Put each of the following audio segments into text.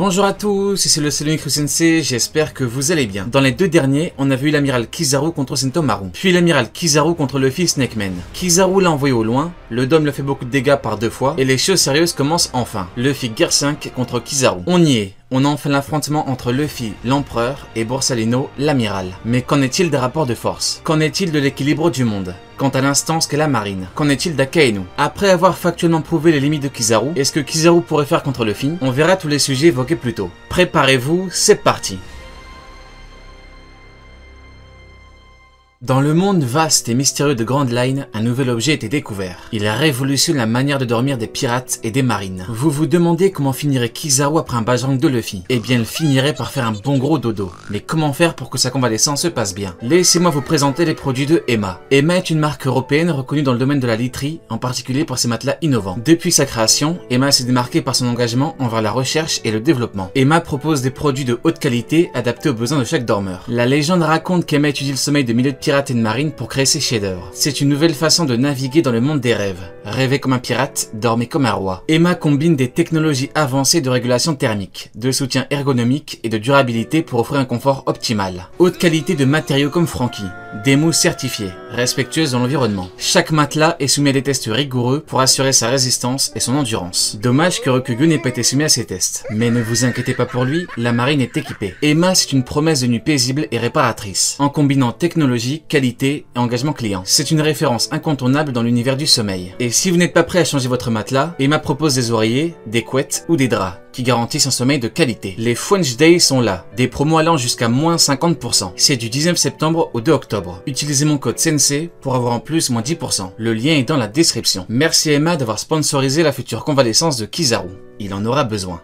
Bonjour à tous, ici le Micro Sensei, j'espère que vous allez bien. Dans les deux derniers, on a vu l'amiral Kizaru contre Sentomaru, puis l'amiral Kizaru contre Luffy Snakeman. Kizaru l'a envoyé au loin, le Dom le fait beaucoup de dégâts par deux fois, et les choses sérieuses commencent enfin. Luffy Gear 5 contre Kizaru. On y est. On a enfin l'affrontement entre Luffy, l'empereur, et Borsalino, l'amiral. Mais qu'en est-il des rapports de force? Qu'en est-il de l'équilibre du monde? Quant à l'instance qu'est la marine, qu'en est-il d'Akainu? Après avoir factuellement prouvé les limites de Kizaru, est-ce que Kizaru pourrait faire contre Luffy? On verra tous les sujets évoqués plus tôt. Préparez-vous, c'est parti! Dans le monde vaste et mystérieux de Grand Line, un nouvel objet a été découvert. Il a révolutionné la manière de dormir des pirates et des marines. Vous vous demandez comment finirait Kizaru après un bajang de Luffy? Eh bien, il finirait par faire un bon gros dodo. Mais comment faire pour que sa convalescence se passe bien? Laissez-moi vous présenter les produits de Emma. Emma est une marque européenne reconnue dans le domaine de la literie, en particulier pour ses matelas innovants. Depuis sa création, Emma s'est démarquée par son engagement envers la recherche et le développement. Emma propose des produits de haute qualité adaptés aux besoins de chaque dormeur. La légende raconte qu'Emma étudie le sommeil de milliers de pirates et de marine pour créer ses chefs-d'œuvre. C'est une nouvelle façon de naviguer dans le monde des rêves. Rêver comme un pirate, dormir comme un roi. Emma combine des technologies avancées de régulation thermique, de soutien ergonomique et de durabilité pour offrir un confort optimal. Haute qualité de matériaux comme Franky, des mousses certifiées, respectueuses de l'environnement. Chaque matelas est soumis à des tests rigoureux pour assurer sa résistance et son endurance. Dommage que Rokugu n'ait pas été soumis à ces tests. Mais ne vous inquiétez pas pour lui, la marine est équipée. Emma, c'est une promesse de nuit paisible et réparatrice, en combinant technologie, qualité et engagement client. C'est une référence incontournable dans l'univers du sommeil. Et si vous n'êtes pas prêt à changer votre matelas, Emma propose des oreillers, des couettes ou des draps qui garantissent un sommeil de qualité. Les French Days sont là, des promos allant jusqu'à moins 50%. C'est du 19 septembre au 2 octobre. Utilisez mon code SENSEI pour avoir en plus moins 10%. Le lien est dans la description. Merci Emma d'avoir sponsorisé la future convalescence de Kizaru. Il en aura besoin.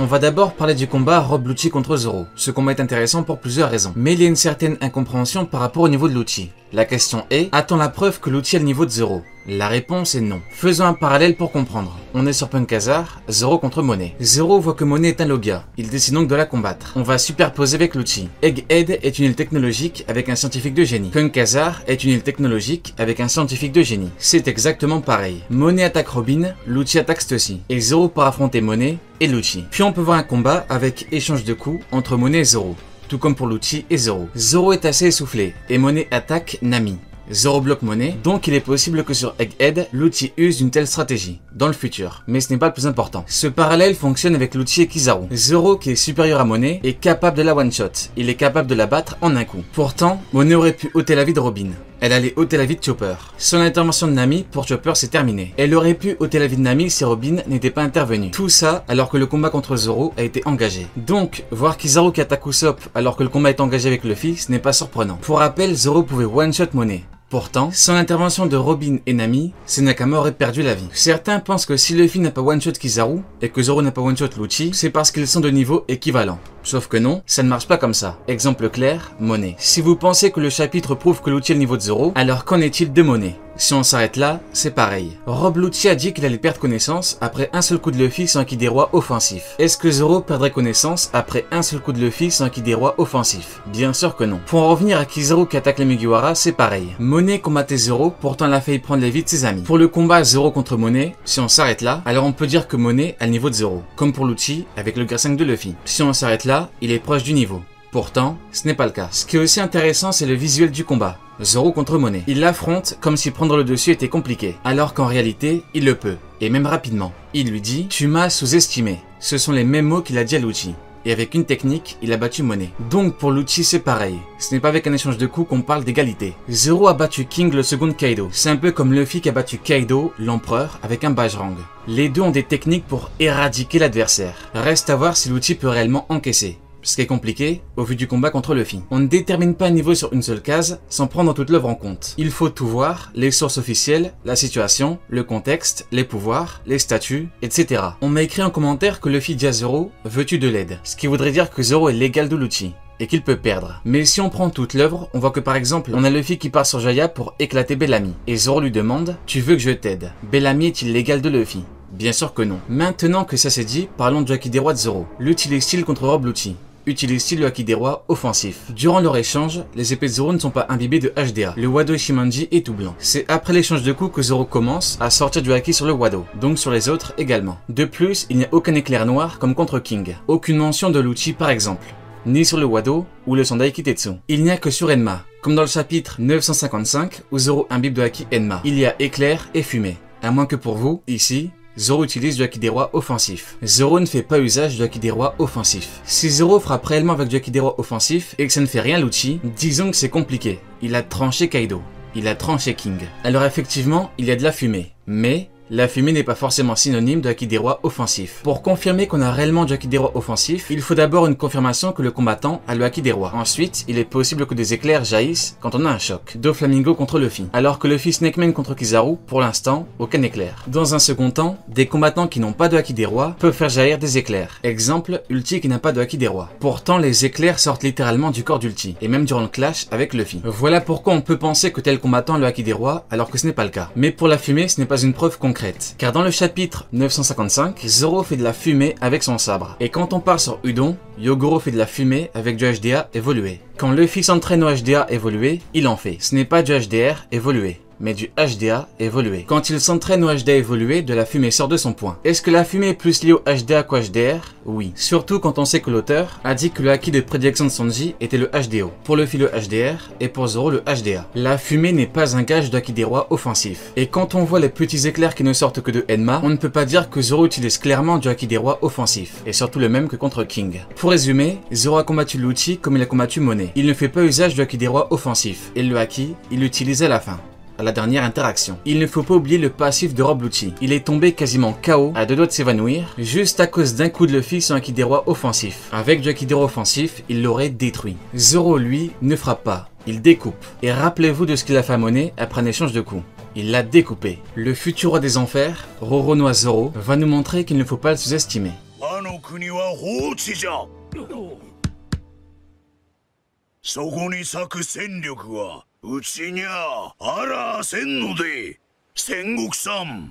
On va d'abord parler du combat Rob Lucci contre Zoro. Ce combat est intéressant pour plusieurs raisons. Mais il y a une certaine incompréhension par rapport au niveau de Lucci. La question est, a-t-on la preuve que Lucci a le niveau de Zoro? La réponse est non. Faisons un parallèle pour comprendre. On est sur Punk Hazard, Zoro contre Monet. Zoro voit que Monet est un Logia. Il décide donc de la combattre. On va superposer avec Lucci. Egghead est une île technologique avec un scientifique de génie. Punk Hazard est une île technologique avec un scientifique de génie. C'est exactement pareil. Monet attaque Robin, Lucci attaque Stussy. Et Zoro part affronter Monet et Lucci. Puis on peut voir un combat avec échange de coups entre Monet et Zoro. Tout comme pour Lucci et Zoro. Zoro est assez essoufflé et Monet attaque Nami. Zoro bloque Monet, donc il est possible que sur Egghead, Lucci use une telle stratégie, dans le futur. Mais ce n'est pas le plus important. Ce parallèle fonctionne avec Lucci et Kizaru. Zoro, qui est supérieur à Monet, est capable de la one-shot. Il est capable de la battre en un coup. Pourtant, Monet aurait pu ôter la vie de Robin. Elle allait ôter la vie de Chopper. Son intervention de Nami pour Chopper s'est terminée. Elle aurait pu ôter la vie de Nami si Robin n'était pas intervenu. Tout ça alors que le combat contre Zoro a été engagé. Donc, voir Kizaru qui attaque Usopp alors que le combat est engagé avec Luffy, ce n'est pas surprenant. Pour rappel, Zoro pouvait one-shot Monet. Pourtant, sans l'intervention de Robin et Nami, Senakama aurait perdu la vie. Certains pensent que si Luffy n'a pas one-shot Kizaru et que Zoro n'a pas one-shot Lucci, c'est parce qu'ils sont de niveau équivalent. Sauf que non, ça ne marche pas comme ça. Exemple clair, Monet. Si vous pensez que le chapitre prouve que Lucci est le niveau de Zoro, alors qu'en est-il de Monet? Si on s'arrête là, c'est pareil. Rob Lucci a dit qu'il allait perdre connaissance après un seul coup de Luffy sans qu'il des rois offensifs. Est-ce que Zoro perdrait connaissance après un seul coup de Luffy sans qu'il des rois offensifs? Bien sûr que non. Pour en revenir à Kizaru qui attaque les Mugiwara, c'est pareil. Monet combattait Zoro, pourtant elle a failli prendre les vies de ses amis. Pour le combat Zoro contre Monet, si on s'arrête là, alors on peut dire que Monet a le niveau de Zoro. Comme pour Lucci avec le Gear 5 de Luffy. Si on s'arrête là, il est proche du niveau. Pourtant, ce n'est pas le cas. Ce qui est aussi intéressant, c'est le visuel du combat. Zoro contre Monet. Il l'affronte comme si prendre le dessus était compliqué, alors qu'en réalité, il le peut, et même rapidement. Il lui dit « Tu m'as sous-estimé ». Ce sont les mêmes mots qu'il a dit à Lucci. Et avec une technique, il a battu Monet. Donc pour Lucci, c'est pareil. Ce n'est pas avec un échange de coups qu'on parle d'égalité. Zoro a battu King le second Kaido. C'est un peu comme Luffy qui a battu Kaido, l'empereur, avec un Bajrang. Les deux ont des techniques pour éradiquer l'adversaire. Reste à voir si Lucci peut réellement encaisser. Ce qui est compliqué, au vu du combat contre Luffy. On ne détermine pas un niveau sur une seule case, sans prendre toute l'œuvre en compte. Il faut tout voir, les sources officielles, la situation, le contexte, les pouvoirs, les statuts, etc. On m'a écrit en commentaire que Luffy dit à Zoro « Veux-tu de l'aide ?» Ce qui voudrait dire que Zoro est l'égal de Lucci. et qu'il peut perdre. Mais si on prend toute l'œuvre, on voit que par exemple, on a Luffy qui part sur Jaya pour éclater Bellamy. Et Zoro lui demande « Tu veux que je t'aide ?» Bellamy est-il l'égal de Luffy? Bien sûr que non. Maintenant que ça c'est dit, parlons du haki des rois de Zoro. L'utilise-t-il contre Rob Lucci? Utilise-t-il le haki des rois offensif? Durant leur échange, les épées de Zoro ne sont pas imbibées de HDA. Le Wado Ishimanji est tout blanc. C'est après l'échange de coups que Zoro commence à sortir du haki sur le Wado, donc sur les autres également. De plus, il n'y a aucun éclair noir comme contre King. Aucune mention de Lucci par exemple. Ni sur le Wado ou le Sandai Kitetsu. Il n'y a que sur Enma, comme dans le chapitre 955 où Zoro imbibe de haki Enma. Il y a éclair et fumée. À moins que pour vous, ici, Zoro utilise du haki des rois offensif. Zoro ne fait pas usage du haki des rois offensif. Si Zoro frappe réellement avec du haki des rois offensif et que ça ne fait rien Lucci, disons que c'est compliqué. Il a tranché Kaido. Il a tranché King. Alors effectivement, il y a de la fumée. Mais la fumée n'est pas forcément synonyme de haki des rois offensif. Pour confirmer qu'on a réellement du haki des rois offensif, il faut d'abord une confirmation que le combattant a le haki des rois. Ensuite, il est possible que des éclairs jaillissent quand on a un choc. Doflamingo contre Luffy. Alors que Luffy Snakeman contre Kizaru, pour l'instant, aucun éclair. Dans un second temps, des combattants qui n'ont pas de haki des rois peuvent faire jaillir des éclairs. Exemple, Ulti qui n'a pas de haki des rois. Pourtant, les éclairs sortent littéralement du corps d'Ulti, et même durant le clash avec Luffy. Voilà pourquoi on peut penser que tel combattant a le haki des rois, alors que ce n'est pas le cas. Mais pour la fumée, ce n'est pas une preuve concrète. Car dans le chapitre 955, Zoro fait de la fumée avec son sabre. Et quand on part sur Udon, Yogoro fait de la fumée avec du HDA évolué. Quand Luffy s'entraîne au HDA évolué, il en fait. Ce n'est pas du HDR évolué, mais du HDA évolué. Quand il s'entraîne au HDA évolué, de la fumée sort de son poing. Est-ce que la fumée est plus liée au HDA qu'au HDR? Oui. Surtout quand on sait que l'auteur a dit que le haki de prédilection de Sanji était le HDO. Pour Luffy le HDR et pour Zoro le HDA. La fumée n'est pas un gage de haki des rois offensif. Et quand on voit les petits éclairs qui ne sortent que de Enma, on ne peut pas dire que Zoro utilise clairement du haki des rois offensif. Et surtout le même que contre King. Pour résumer, Zoro a combattu Lucci comme il a combattu Monet. Il ne fait pas usage du haki des rois offensif. Et le haki, il l'utilise à la fin. À la dernière interaction. Il ne faut pas oublier le passif de Rob Lucci. Il est tombé quasiment KO, à deux doigts de s'évanouir, juste à cause d'un coup de Luffy sur un haki des rois offensif. Avec du haki des rois offensif, il l'aurait détruit. Zoro, lui, ne frappe pas. Il découpe. Et rappelez-vous de ce qu'il a fait à Monet après un échange de coups. Il l'a découpé. Le futur roi des enfers, Roronoa Zoro, va nous montrer qu'il ne faut pas le sous-estimer.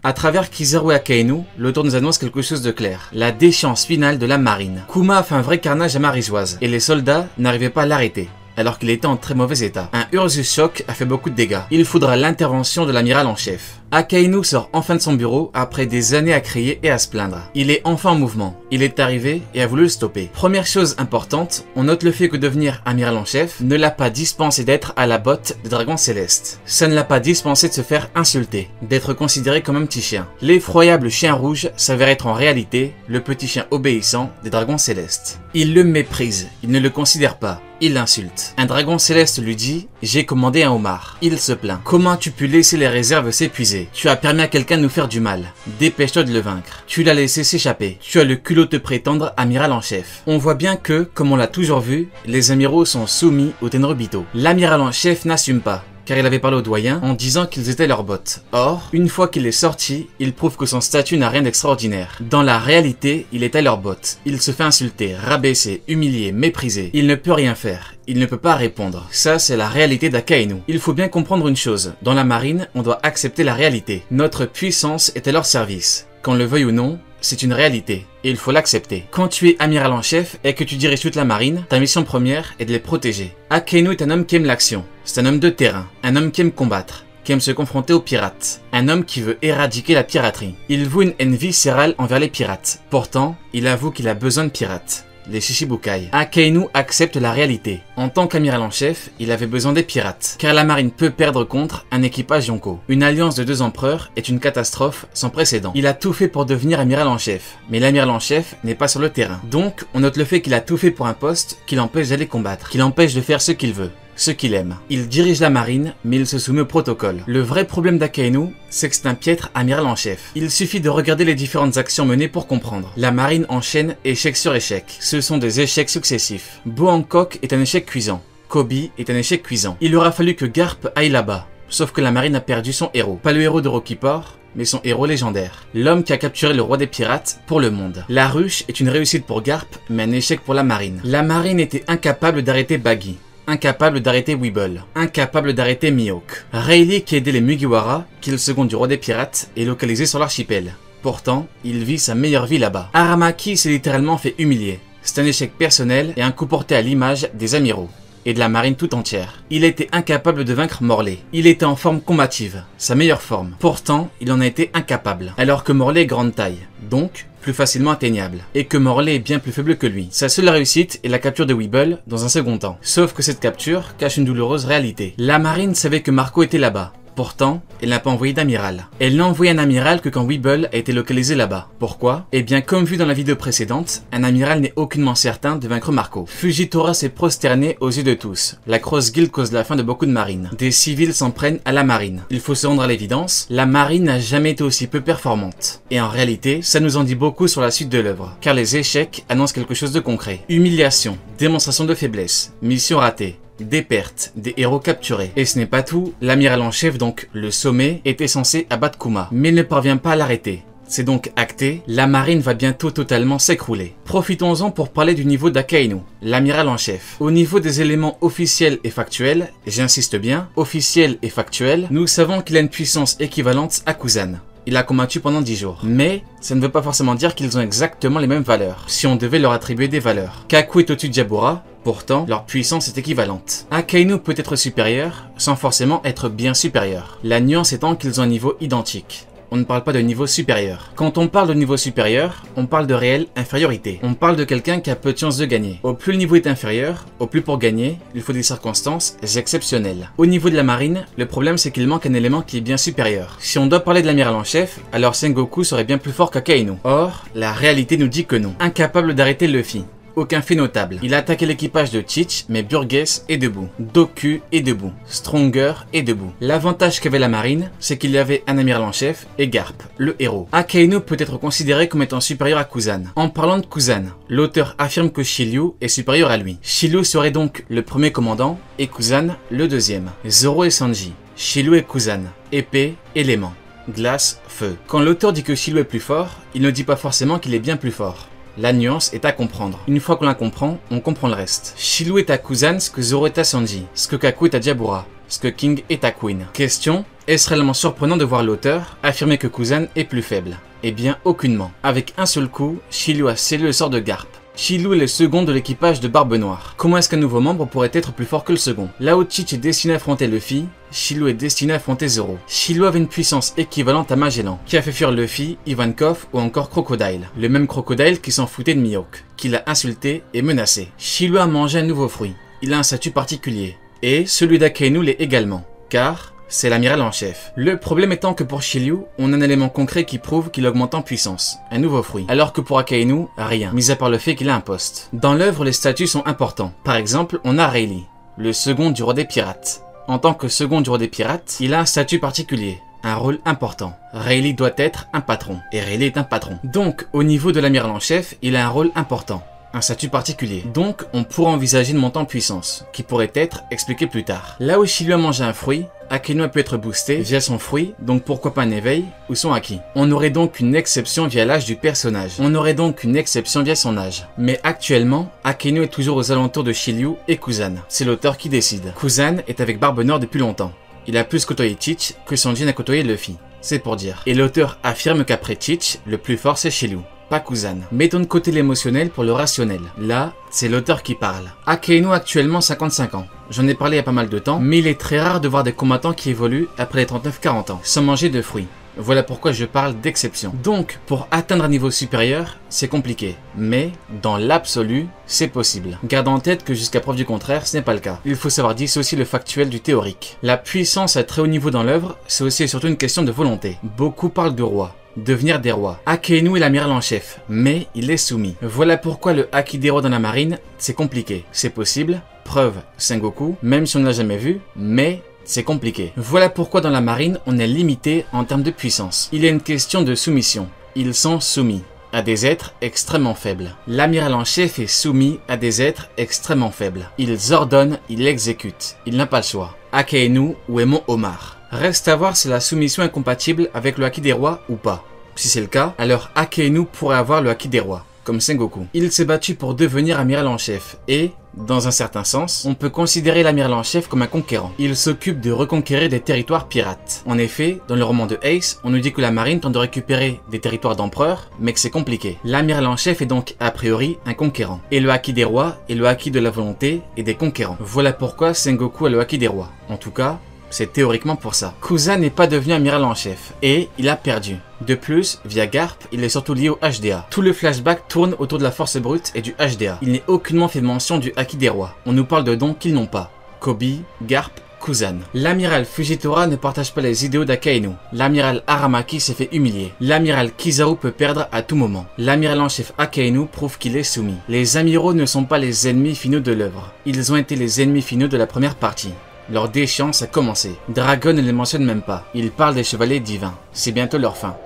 À travers Kizaru et Akainu, l'auteur nous annonce quelque chose de clair. La déchéance finale de la marine. Kuma a fait un vrai carnage à Marisoise, et les soldats n'arrivaient pas à l'arrêter, alors qu'il était en très mauvais état. Un Ursus Shock a fait beaucoup de dégâts. Il faudra l'intervention de l'amiral en chef. Akainu sort enfin de son bureau après des années à crier et à se plaindre. Il est enfin en mouvement. Il est arrivé et a voulu le stopper. Première chose importante, on note le fait que devenir amiral en chef ne l'a pas dispensé d'être à la botte des dragons célestes. Ça ne l'a pas dispensé de se faire insulter, d'être considéré comme un petit chien. L'effroyable chien rouge s'avère être en réalité le petit chien obéissant des dragons célestes. Il le méprise, il ne le considère pas. Il l'insulte. Un dragon céleste lui dit « J'ai commandé un homard ». Il se plaint. « Comment as-tu pu laisser les réserves s'épuiser? Tu as permis à quelqu'un de nous faire du mal. Dépêche-toi de le vaincre. Tu l'as laissé s'échapper. Tu as le culot de prétendre amiral en chef. » On voit bien que, comme on l'a toujours vu, les amiraux sont soumis au Tenryubito. L'amiral en chef n'assume pas, car il avait parlé aux doyens en disant qu'ils étaient leurs bottes. Or, une fois qu'il est sorti, il prouve que son statut n'a rien d'extraordinaire. Dans la réalité, il est à leurs bottes. Il se fait insulter, rabaisser, humilier, mépriser. Il ne peut rien faire. Il ne peut pas répondre. Ça, c'est la réalité d'Akainu. Il faut bien comprendre une chose. Dans la marine, on doit accepter la réalité. Notre puissance est à leur service. Qu'on le veuille ou non, c'est une réalité, et il faut l'accepter. Quand tu es amiral en chef et que tu diriges toute la marine, ta mission première est de les protéger. Akainu est un homme qui aime l'action, c'est un homme de terrain, un homme qui aime combattre, qui aime se confronter aux pirates, un homme qui veut éradiquer la piraterie. Il voue une haine viscérale envers les pirates, pourtant, il avoue qu'il a besoin de pirates. Les Shichibukai. Akainu accepte la réalité. En tant qu'amiral en chef, il avait besoin des pirates, car la marine peut perdre contre un équipage Yonko. Une alliance de deux empereurs est une catastrophe sans précédent. Il a tout fait pour devenir amiral en chef, mais l'amiral en chef n'est pas sur le terrain. Donc, on note le fait qu'il a tout fait pour un poste qui l'empêche d'aller combattre, qui l'empêche de faire ce qu'il veut. Ce qu'il aime. Il dirige la marine, mais il se soumet au protocole. Le vrai problème d'Akainu, c'est que c'est un piètre amiral en chef. Il suffit de regarder les différentes actions menées pour comprendre. La marine enchaîne échec sur échec. Ce sont des échecs successifs. Bo Hancock est un échec cuisant. Kobe est un échec cuisant. Il aura fallu que Garp aille là-bas. Sauf que la marine a perdu son héros. Pas le héros de Rocky Port, mais son héros légendaire. L'homme qui a capturé le roi des pirates pour le monde. La ruche est une réussite pour Garp, mais un échec pour la marine. La marine était incapable d'arrêter Baggy. Incapable d'arrêter Weeble, incapable d'arrêter Mihawk. Rayleigh qui aidait les Mugiwara, qui est le second du roi des pirates, est localisé sur l'archipel. Pourtant, il vit sa meilleure vie là-bas. Aramaki s'est littéralement fait humilier. C'est un échec personnel et un coup porté à l'image des amiraux et de la marine tout entière. Il était incapable de vaincre Morley. Il était en forme combative, sa meilleure forme. Pourtant, il en a été incapable, alors que Morley est grande taille, donc plus facilement atteignable, et que Morley est bien plus faible que lui. Sa seule réussite est la capture de Weeble dans un second temps. Sauf que cette capture cache une douloureuse réalité. La marine savait que Marco était là-bas. Pourtant, elle n'a pas envoyé d'amiral. Elle n'a envoyé un amiral que quand Weeble a été localisé là-bas. Pourquoi? Eh bien, comme vu dans la vidéo précédente, un amiral n'est aucunement certain de vaincre Marco. Fujitora s'est prosterné aux yeux de tous. La Cross Guild cause la fin de beaucoup de marines. Des civils s'en prennent à la marine. Il faut se rendre à l'évidence, la marine n'a jamais été aussi peu performante. Et en réalité, ça nous en dit beaucoup sur la suite de l'œuvre, car les échecs annoncent quelque chose de concret. Humiliation, démonstration de faiblesse, mission ratée, des pertes, des héros capturés. Et ce n'est pas tout, l'amiral en chef, donc le sommet, était censé abattre Kuma, mais il ne parvient pas à l'arrêter. C'est donc acté, la marine va bientôt totalement s'écrouler. Profitons-en pour parler du niveau d'Akainu, l'amiral en chef. Au niveau des éléments officiels et factuels, j'insiste bien, officiels et factuels, nous savons qu'il a une puissance équivalente à Kuzan. Il a combattu pendant 10 jours. Mais ça ne veut pas forcément dire qu'ils ont exactement les mêmes valeurs, si on devait leur attribuer des valeurs. Kaku est au-dessus de Jabura, pourtant leur puissance est équivalente. Akainu peut être supérieur, sans forcément être bien supérieur. La nuance étant qu'ils ont un niveau identique. On ne parle pas de niveau supérieur. Quand on parle de niveau supérieur, on parle de réelle infériorité. On parle de quelqu'un qui a peu de chances de gagner. Au plus le niveau est inférieur, au plus pour gagner, il faut des circonstances exceptionnelles. Au niveau de la marine, le problème c'est qu'il manque un élément qui est bien supérieur. Si on doit parler de l'amiral en chef, alors Sengoku serait bien plus fort qu'Akainu. Or, la réalité nous dit que non. Incapable d'arrêter Luffy. Aucun fait notable. Il a attaqué l'équipage de Teach, mais Burgess est debout. Doku est debout. Stronger est debout. L'avantage qu'avait la marine, c'est qu'il y avait un amiral en chef et Garp, le héros. Akainu peut être considéré comme étant supérieur à Kuzan. En parlant de Kuzan, l'auteur affirme que Shiryu est supérieur à lui. Shiryu serait donc le premier commandant et Kuzan le deuxième. Zoro et Sanji. Shiryu et Kuzan. Épée, élément. Glace, feu. Quand l'auteur dit que Shiryu est plus fort, il ne dit pas forcément qu'il est bien plus fort. La nuance est à comprendre. Une fois qu'on la comprend, on comprend le reste. Shiryu est à Kuzan ce que Zoro est à Sanji, ce que Kaku est à Jabura, ce que King est à Queen. Question, est-ce réellement surprenant de voir l'auteur affirmer que Kuzan est plus faible? Eh bien, aucunement. Avec un seul coup, Shiryu a scellé le sort de Garp. Shiryu est le second de l'équipage de Barbe Noire. Comment est-ce qu'un nouveau membre pourrait être plus fort que le second? Là où Teach est destiné à affronter Luffy, Shiryu est destiné à affronter Zoro. Shiryu avait une puissance équivalente à Magellan, qui a fait fuir Luffy, Ivankov ou encore Crocodile. Le même Crocodile qui s'en foutait de Mihawk, qui l'a insulté et menacé. Shiryu a mangé un nouveau fruit. Il a un statut particulier. Et celui d'Akainu l'est également, car c'est l'amiral en chef. Le problème étant que pour Shiryu, on a un élément concret qui prouve qu'il augmente en puissance, un nouveau fruit. Alors que pour Akainu, rien, mis à part le fait qu'il a un poste. Dans l'œuvre, les statuts sont importants. Par exemple, on a Rayleigh, le second du roi des pirates. En tant que second du roi des pirates, il a un statut particulier, un rôle important. Rayleigh doit être un patron, et Rayleigh est un patron. Donc, au niveau de l'amiral en chef, il a un rôle important. Un statut particulier. Donc, on pourrait envisager une montée en puissance, qui pourrait être expliquée plus tard. Là où Shiryu a mangé un fruit, Akainu a pu être boosté via son fruit, donc pourquoi pas un éveil ou son haki. On aurait donc une exception via l'âge du personnage. On aurait donc une exception via son âge. Mais actuellement, Akainu est toujours aux alentours de Shiryu et Kuzan. C'est l'auteur qui décide. Kuzan est avec Barbe Noire depuis longtemps. Il a plus côtoyé Teach que Sanji n'a côtoyé Luffy. C'est pour dire. Et l'auteur affirme qu'après Teach, le plus fort c'est Shiryu, pas Kuzan. Mettons de côté l'émotionnel pour le rationnel. Là, c'est l'auteur qui parle. Akainu a actuellement 55 ans. J'en ai parlé il y a pas mal de temps, mais il est très rare de voir des combattants qui évoluent après les 39-40 ans, sans manger de fruits. Voilà pourquoi je parle d'exception. Donc, pour atteindre un niveau supérieur, c'est compliqué. Mais, dans l'absolu, c'est possible. Garde en tête que jusqu'à preuve du contraire, ce n'est pas le cas. Il faut savoir dissocier le factuel du théorique. La puissance à très haut niveau dans l'œuvre, c'est aussi et surtout une question de volonté. Beaucoup parlent de roi. Devenir des rois. Akainu est l'amiral en chef, mais il est soumis. Voilà pourquoi le haki des rois dans la marine, c'est compliqué. C'est possible, preuve Sengoku, même si on ne l'a jamais vu, mais c'est compliqué. Voilà pourquoi dans la marine, on est limité en termes de puissance. Il y a une question de soumission. Ils sont soumis à des êtres extrêmement faibles. L'amiral en chef est soumis à des êtres extrêmement faibles. Ils ordonnent, ils exécutent. Il n'a pas le choix. Akainu ou Emon Omar. Reste à voir si la soumission est compatible avec le haki des rois ou pas. Si c'est le cas, alors Akainu pourrait avoir le haki des rois, comme Sengoku. Il s'est battu pour devenir amiral en chef et, Dans un certain sens, on peut considérer l'amiral en chef comme un conquérant. Il s'occupe de reconquérir des territoires pirates. En effet, dans le roman de Ace, on nous dit que la marine tente de récupérer des territoires d'empereurs, mais que c'est compliqué. L'amiral en chef est donc a priori un conquérant. Et le haki des rois est le haki de la volonté et des conquérants. Voilà pourquoi Sengoku a le haki des rois. En tout cas, c'est théoriquement pour ça. Kusa n'est pas devenu amiral en chef, et il a perdu. De plus, via Garp, il est surtout lié au HDA. Tout le flashback tourne autour de la force brute et du HDA. Il n'est aucunement fait mention du haki des rois. On nous parle de dons qu'ils n'ont pas. Koby, Garp, Kuzan. L'amiral Fujitora ne partage pas les idéaux d'Akainu. L'amiral Aramaki s'est fait humilier. L'amiral Kizaru peut perdre à tout moment. L'amiral en chef Akainu prouve qu'il est soumis. Les amiraux ne sont pas les ennemis finaux de l'œuvre. Ils ont été les ennemis finaux de la première partie. Leur déchéance a commencé. Dragon ne les mentionne même pas. Il parle des chevaliers divins. C'est bientôt leur fin.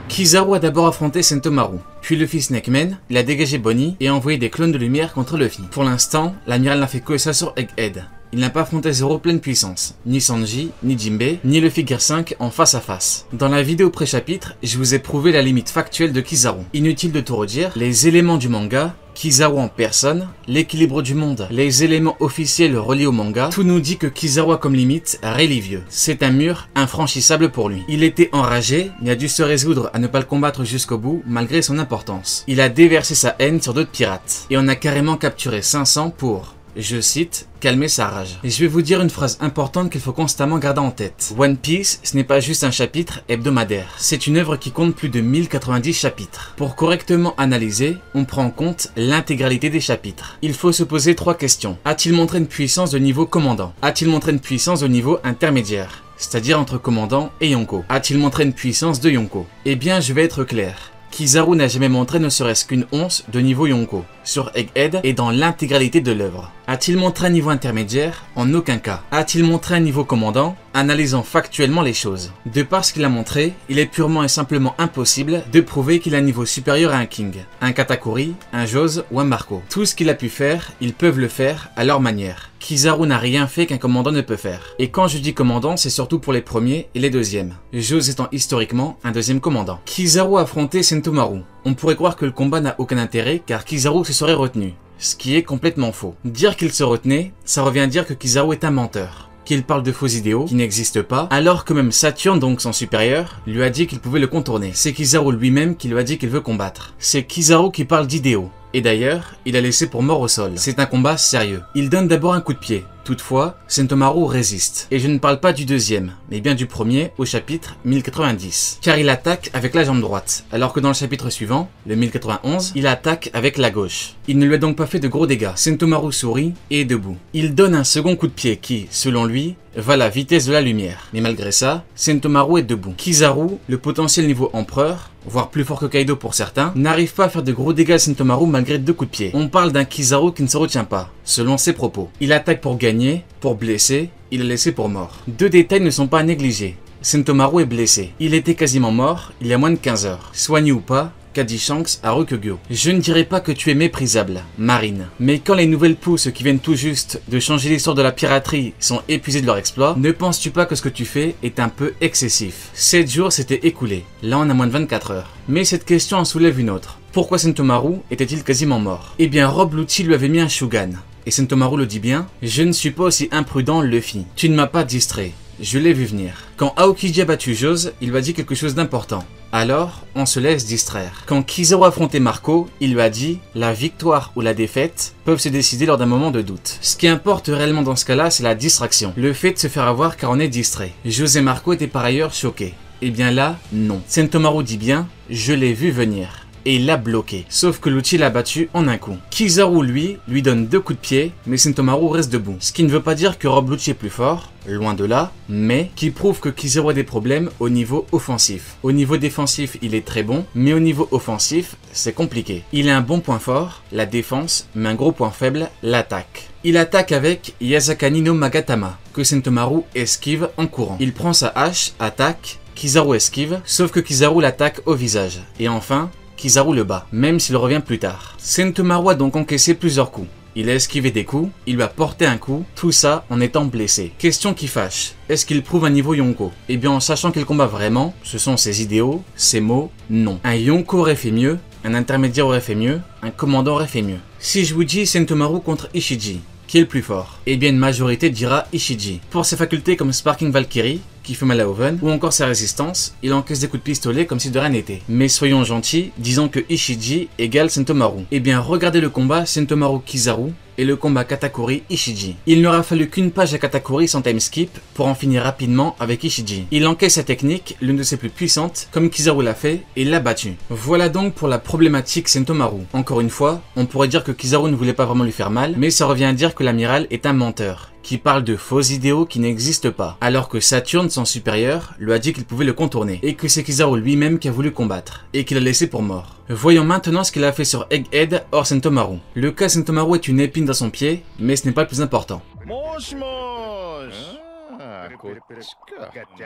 Kizaru a d'abord affronté Sentomaru, puis Luffy Snakeman, il a dégagé Bonnie et envoyé des clones de lumière contre Luffy. Pour l'instant, l'amiral n'a fait que ça sur Egghead. Il n'a pas affronté Zoro pleine puissance, ni Sanji, ni Jinbei, ni Luffy Gear 5 en face à face. Dans la vidéo pré-chapitre, je vous ai prouvé la limite factuelle de Kizaru. Inutile de tout redire, les éléments du manga, Kizaru en personne, l'équilibre du monde, les éléments officiels reliés au manga, tout nous dit que Kizaru a comme limite Rayleigh. C'est un mur infranchissable pour lui. Il était enragé, mais a dû se résoudre à ne pas le combattre jusqu'au bout, malgré son importance. Il a déversé sa haine sur d'autres pirates, et on a carrément capturé 500 pour... je cite, calmer sa rage. Et je vais vous dire une phrase importante qu'il faut constamment garder en tête. One Piece, ce n'est pas juste un chapitre hebdomadaire. C'est une œuvre qui compte plus de 1090 chapitres. Pour correctement analyser, on prend en compte l'intégralité des chapitres. Il faut se poser 3 questions. A-t-il montré une puissance de niveau commandant? A-t-il montré une puissance de niveau intermédiaire? C'est-à-dire entre commandant et Yonko. A-t-il montré une puissance de Yonko? Eh bien, je vais être clair. Kizaru n'a jamais montré ne serait-ce qu'une once de niveau Yonko sur Egghead et dans l'intégralité de l'œuvre. A-t-il montré un niveau intermédiaire? En aucun cas. A-t-il montré un niveau commandant? Analysons factuellement les choses. De par ce qu'il a montré, il est purement et simplement impossible de prouver qu'il a un niveau supérieur à un King, un Katakuri, un Jose ou un Marco. Tout ce qu'il a pu faire, ils peuvent le faire à leur manière. Kizaru n'a rien fait qu'un commandant ne peut faire. Et quand je dis commandant, c'est surtout pour les premiers et les deuxièmes. Jose étant historiquement un deuxième commandant. Kizaru a affronté Sentomaru. On pourrait croire que le combat n'a aucun intérêt car Kizaru se serait retenu. Ce qui est complètement faux. Dire qu'il se retenait, ça revient à dire que Kizaru est un menteur. Qu'il parle de faux idéaux qui n'existent pas, alors que même Saturne, donc son supérieur, lui a dit qu'il pouvait le contourner. C'est Kizaru lui-même qui lui a dit qu'il veut combattre. C'est Kizaru qui parle d'idéaux. Et d'ailleurs, il a laissé pour mort au sol. C'est un combat sérieux. Il donne d'abord un coup de pied. Toutefois, Sentomaru résiste. Et je ne parle pas du deuxième, mais bien du premier au chapitre 1090. Car il attaque avec la jambe droite, alors que dans le chapitre suivant, le 1091, il attaque avec la gauche. Il ne lui a donc pas fait de gros dégâts. Sentomaru sourit et est debout. Il donne un second coup de pied qui, selon lui, va à la vitesse de la lumière. Mais malgré ça, Sentomaru est debout. Kizaru, le potentiel niveau empereur, voire plus fort que Kaido pour certains, n'arrive pas à faire de gros dégâts à Sentomaru malgré 2 coups de pied. On parle d'un Kizaru qui ne se retient pas, selon ses propos. Il attaque pour gagner, pour blesser, il est laissé pour mort. 2 détails ne sont pas à négliger. Sentomaru est blessé. Il était quasiment mort il y a moins de 15 heures. Soigné ou pas, qu'a dit Shanks à Rokugyo. Je ne dirais pas que tu es méprisable, Marine. Mais quand les nouvelles pousses qui viennent tout juste de changer l'histoire de la piraterie sont épuisées de leur exploit, ne penses-tu pas que ce que tu fais est un peu excessif? 7 jours s'étaient écoulés. Là on a moins de 24 heures. Mais cette question en soulève une autre. Pourquoi Sentomaru était-il quasiment mort? Eh bien Rob Lucci lui avait mis un Shugan. Et Sentomaru le dit bien, je ne suis pas aussi imprudent, Luffy. Tu ne m'as pas distrait. Je l'ai vu venir. Quand Aokiji a battu Jose, il lui a dit quelque chose d'important. Alors, on se laisse distraire. Quand Kizaru a affronté Marco, il lui a dit « La victoire ou la défaite peuvent se décider lors d'un moment de doute. » Ce qui importe réellement dans ce cas-là, c'est la distraction. Le fait de se faire avoir car on est distrait. Jose et Marco étaient par ailleurs choqués. Eh bien là, non. Sentomaru dit bien « Je l'ai vu venir ». Et il l'a bloqué. Sauf que Lucci l'a battu en un coup. Kizaru, lui donne 2 coups de pied, mais Sentomaru reste debout. Ce qui ne veut pas dire que Rob Lucci est plus fort, loin de là, mais qui prouve que Kizaru a des problèmes au niveau offensif. Au niveau défensif, il est très bon, mais au niveau offensif, c'est compliqué. Il a un bon point fort, la défense, mais un gros point faible, l'attaque. Il attaque avec Yasakani no Magatama, que Sentomaru esquive en courant. Il prend sa hache, attaque, Kizaru esquive, sauf que Kizaru l'attaque au visage. Et enfin, Kizaru le bat, même s'il revient plus tard. Sentomaru a donc encaissé plusieurs coups. Il a esquivé des coups, il lui a porté un coup, tout ça en étant blessé. Question qui fâche. Est-ce qu'il prouve un niveau Yonko? Eh bien en sachant qu'il combat vraiment, ce sont ses idéaux, ses mots, non. Un Yonko aurait fait mieux, un intermédiaire aurait fait mieux, un commandant aurait fait mieux. Si je vous dis Sentomaru contre Ishiji, qui est le plus fort? Eh bien une majorité dira Ishiji. Pour ses facultés comme Sparking Valkyrie, qui fait mal à Oven, ou encore sa résistance, il encaisse des coups de pistolet comme si de rien n'était. Mais soyons gentils, disons que Ishiji égale Sentomaru. Eh bien regardez le combat Sentomaru-Kizaru et le combat Katakuri-Ishiji. Il n'aura fallu qu'une page à Katakuri sans timeskip pour en finir rapidement avec Ishiji. Il encaisse sa technique, l'une de ses plus puissantes, comme Kizaru l'a fait, et l'a battu. Voilà donc pour la problématique Sentomaru. Encore une fois, on pourrait dire que Kizaru ne voulait pas vraiment lui faire mal, mais ça revient à dire que l'amiral est un menteur, qui parle de faux idéaux qui n'existent pas, alors que Saturne, son supérieur, lui a dit qu'il pouvait le contourner, et que c'est Kizaru lui-même qui a voulu combattre, et qu'il l'a laissé pour mort. Voyons maintenant ce qu'il a fait sur Egghead hors Sentomaru. Le cas Sentomaru est une épine dans son pied, mais ce n'est pas le plus important.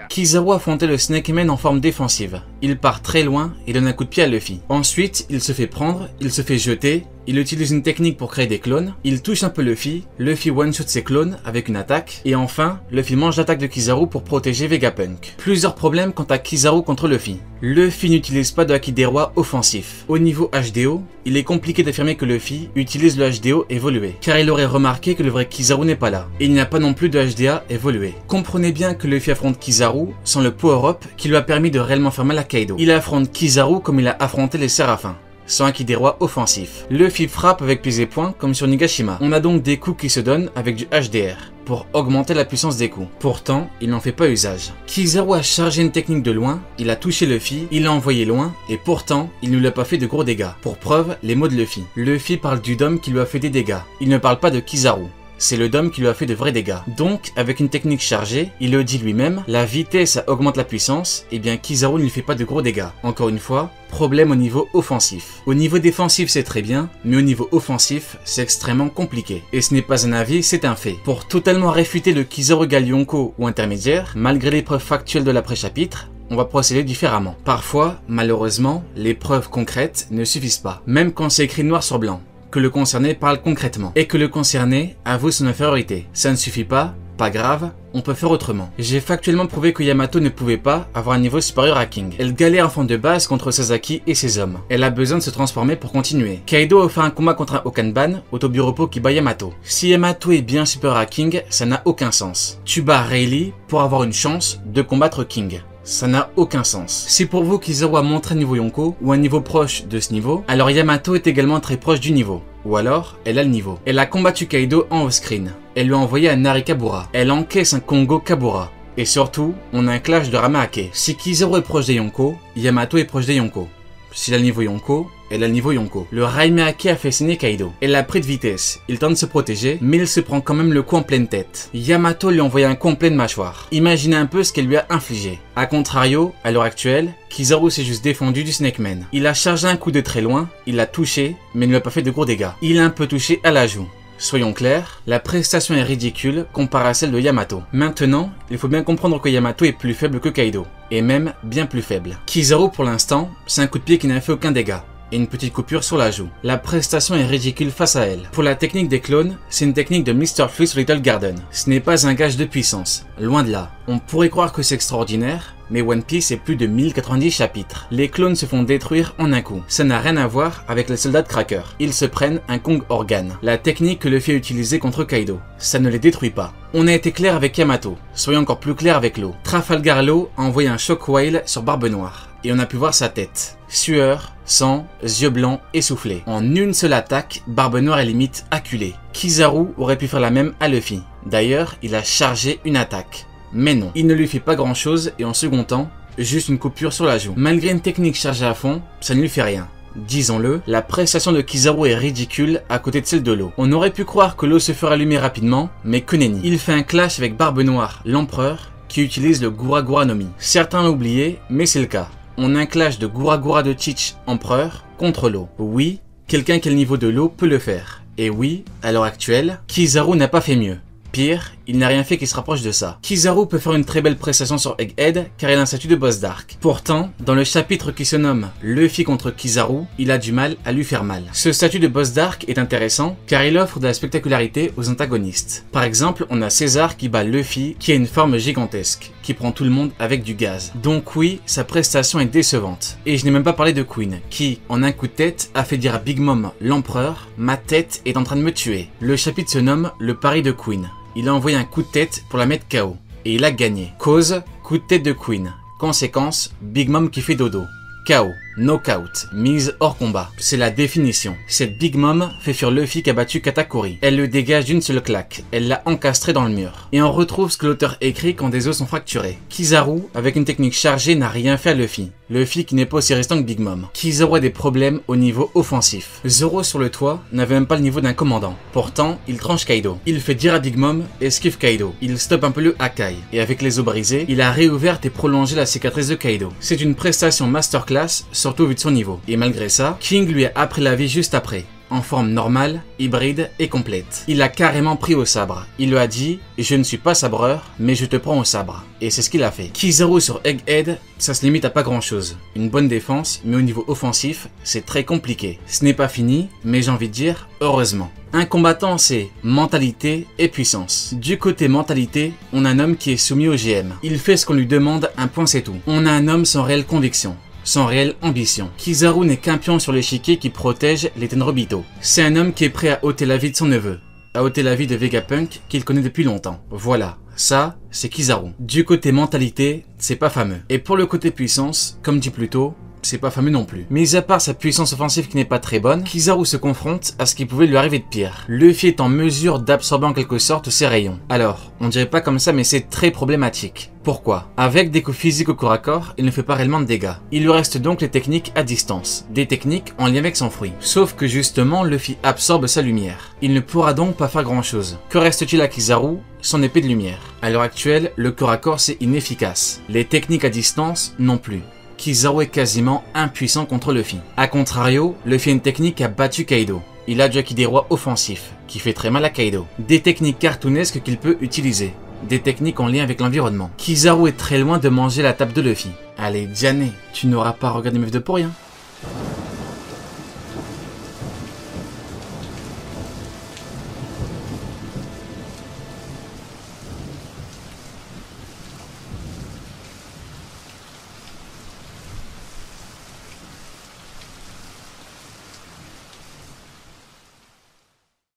Kizaru affrontait le Snakeman en forme défensive. Il part très loin et donne un coup de pied à Luffy. Ensuite, il se fait prendre, il se fait jeter, il utilise une technique pour créer des clones, il touche un peu Luffy one-shot ses clones avec une attaque, et enfin, Luffy mange l'attaque de Kizaru pour protéger Vegapunk. Plusieurs problèmes quant à Kizaru contre Luffy. Luffy n'utilise pas de Haki des Rois offensif. Au niveau HDO, il est compliqué d'affirmer que Luffy utilise le HDO évolué, car il aurait remarqué que le vrai Kizaru n'est pas là, et il n'y a pas non plus de HDA évolué. Comprenez bien que Luffy affronte Kizaru sans le power-up qui lui a permis de réellement faire mal à Kaido. Il affronte Kizaru comme il a affronté les Séraphins, sans Haki des Rois offensif. Luffy frappe avec pieds et poings comme sur Nigashima. On a donc des coups qui se donnent avec du HDR pour augmenter la puissance des coups. Pourtant, il n'en fait pas usage. Kizaru a chargé une technique de loin, il a touché Luffy, il l'a envoyé loin, et pourtant, il ne lui a pas fait de gros dégâts. Pour preuve, les mots de Luffy. Luffy parle du Dom qui lui a fait des dégâts. Il ne parle pas de Kizaru. C'est le Dom qui lui a fait de vrais dégâts. Donc, avec une technique chargée, il le dit lui-même, la vitesse ça augmente la puissance, et bien Kizaru ne lui fait pas de gros dégâts. Encore une fois, problème au niveau offensif. Au niveau défensif c'est très bien, mais au niveau offensif c'est extrêmement compliqué. Et ce n'est pas un avis, c'est un fait. Pour totalement réfuter le Kizaru Yonko ou intermédiaire, malgré les preuves factuelles de l'après-chapitre, on va procéder différemment. Parfois, malheureusement, les preuves concrètes ne suffisent pas, même quand c'est écrit noir sur blanc, que le concerné parle concrètement, et que le concerné avoue son infériorité. Ça ne suffit pas grave, on peut faire autrement. J'ai factuellement prouvé que Yamato ne pouvait pas avoir un niveau supérieur à King. Elle galère en fond de base contre Sasaki et ses hommes. Elle a besoin de se transformer pour continuer. Kaido a fait un combat contre un Okanban, au Tobiropo qui bat Yamato. Si Yamato est bien supérieur à King, ça n'a aucun sens. Tu bats Rayleigh pour avoir une chance de combattre King. Ça n'a aucun sens. Si pour vous Kizaru a montré un niveau Yonko, ou un niveau proche de ce niveau, alors Yamato est également très proche du niveau. Ou alors, elle a le niveau. Elle a combattu Kaido en off-screen. Elle lui a envoyé un Narikabura. Elle encaisse un Kongo Kabura. Et surtout, on a un clash de Ramahake. Si Kizaru est proche des Yonko, Yamato est proche des Yonko. S'il a le niveau Yonko, elle a le niveau Yonko. Le Raimehake a fait saigner Kaido. Elle a pris de vitesse. Il tente de se protéger, mais il se prend quand même le coup en pleine tête. Yamato lui a envoyé un coup en pleine mâchoire. Imaginez un peu ce qu'elle lui a infligé. A contrario, à l'heure actuelle, Kizaru s'est juste défendu du Snakeman. Il a chargé un coup de très loin, il l'a touché, mais ne lui a pas fait de gros dégâts. Il a un peu touché à la joue. Soyons clairs, la prestation est ridicule comparée à celle de Yamato. Maintenant, il faut bien comprendre que Yamato est plus faible que Kaido, et même bien plus faible. Kizaru pour l'instant, c'est un coup de pied qui n'a fait aucun dégât, et une petite coupure sur la joue. La prestation est ridicule face à elle. Pour la technique des clones, c'est une technique de Mr. Freeze sur Little Garden. Ce n'est pas un gage de puissance, loin de là. On pourrait croire que c'est extraordinaire, mais One Piece est plus de 1090 chapitres. Les clones se font détruire en un coup. Ça n'a rien à voir avec les soldats de Cracker. Ils se prennent un Kong Organ, la technique que Luffy a utilisée contre Kaido. Ça ne les détruit pas. On a été clair avec Yamato, soyons encore plus clairs avec Law. Trafalgar Law a envoyé un Shockwave sur Barbe Noire, et on a pu voir sa tête. Sueur, sang, yeux blancs, essoufflés. En une seule attaque, Barbe Noire est limite acculée. Kizaru aurait pu faire la même à Luffy. D'ailleurs, il a chargé une attaque. Mais non, il ne lui fait pas grand chose et en second temps, juste une coupure sur la joue. Malgré une technique chargée à fond, ça ne lui fait rien. Disons-le, la prestation de Kizaru est ridicule à côté de celle de Law. On aurait pu croire que Law se ferait allumer rapidement, mais que nenni. Il fait un clash avec Barbe Noire, l'empereur, qui utilise le Gura Gura no Mi. Certains l'ont oublié, mais c'est le cas. On a un clash de Gura Gura de Teach, empereur, contre Law. Oui, quelqu'un qui a le niveau de Law peut le faire. Et oui, à l'heure actuelle, Kizaru n'a pas fait mieux. Pire, il n'a rien fait qui se rapproche de ça. Kizaru peut faire une très belle prestation sur Egghead car il a un statut de boss dark. Pourtant, dans le chapitre qui se nomme Luffy contre Kizaru, il a du mal à lui faire mal. Ce statut de boss dark est intéressant car il offre de la spectacularité aux antagonistes. Par exemple, on a César qui bat Luffy qui a une forme gigantesque, qui prend tout le monde avec du gaz. Donc oui, sa prestation est décevante. Et je n'ai même pas parlé de Queen, qui, en un coup de tête, a fait dire à Big Mom, l'empereur, ma tête est en train de me tuer. Le chapitre se nomme Le pari de Queen. Il a envoyé un coup de tête pour la mettre KO. Et il a gagné. Cause, coup de tête de Queen. Conséquence, Big Mom qui fait dodo. KO, knockout, mise hors combat. C'est la définition. Cette Big Mom fait fuir Luffy qui a battu Katakuri. Elle le dégage d'une seule claque. Elle l'a encastré dans le mur. Et on retrouve ce que l'auteur écrit quand des os sont fracturés. Kizaru, avec une technique chargée, n'a rien fait à Luffy. Luffy qui n'est pas aussi restant que Big Mom. Kizaru a des problèmes au niveau offensif. Zoro sur le toit n'avait même pas le niveau d'un commandant. Pourtant, il tranche Kaido. Il fait dire à Big Mom, esquive Kaido. Il stoppe un peu le Hakai. Et avec les os brisés, il a réouvert et prolongé la cicatrice de Kaido. C'est une prestation masterclass, surtout vu de son niveau. Et malgré ça, King lui a appris la vie juste après. En forme normale, hybride et complète. Il a carrément pris au sabre. Il lui a dit « Je ne suis pas sabreur, mais je te prends au sabre ». Et c'est ce qu'il a fait. Kizaru sur Egghead, ça se limite à pas grand chose. Une bonne défense, mais au niveau offensif, c'est très compliqué. Ce n'est pas fini, mais j'ai envie de dire heureusement. Un combattant, c'est mentalité et puissance. Du côté mentalité, on a un homme qui est soumis au GM. Il fait ce qu'on lui demande, un point c'est tout. On a un homme sans réelle conviction. Sans réelle ambition. Kizaru n'est qu'un pion sur l'échiquier qui protège les Tenryubito. C'est un homme qui est prêt à ôter la vie de son neveu, à ôter la vie de Vegapunk qu'il connaît depuis longtemps. Voilà, ça, c'est Kizaru. Du côté mentalité, c'est pas fameux. Et pour le côté puissance, comme dit plus tôt, c'est pas fameux non plus. Mis à part sa puissance offensive qui n'est pas très bonne, Kizaru se confronte à ce qui pouvait lui arriver de pire. Luffy est en mesure d'absorber en quelque sorte ses rayons. Alors, on dirait pas comme ça mais c'est très problématique. Pourquoi? Avec des coups physiques au corps à corps, il ne fait pas réellement de dégâts. Il lui reste donc les techniques à distance, des techniques en lien avec son fruit. Sauf que justement, Luffy absorbe sa lumière. Il ne pourra donc pas faire grand chose. Que reste-t-il à Kizaru? Son épée de lumière. À l'heure actuelle, le corps à corps c'est inefficace. Les techniques à distance non plus. Kizaru est quasiment impuissant contre Luffy. A contrario, Luffy a une technique qui a battu Kaido. Il a du haki des rois offensif, qui fait très mal à Kaido. Des techniques cartoonesques qu'il peut utiliser. Des techniques en lien avec l'environnement. Kizaru est très loin de manger la table de Luffy. Allez, Diane, tu n'auras pas regardé Meuf de pour rien.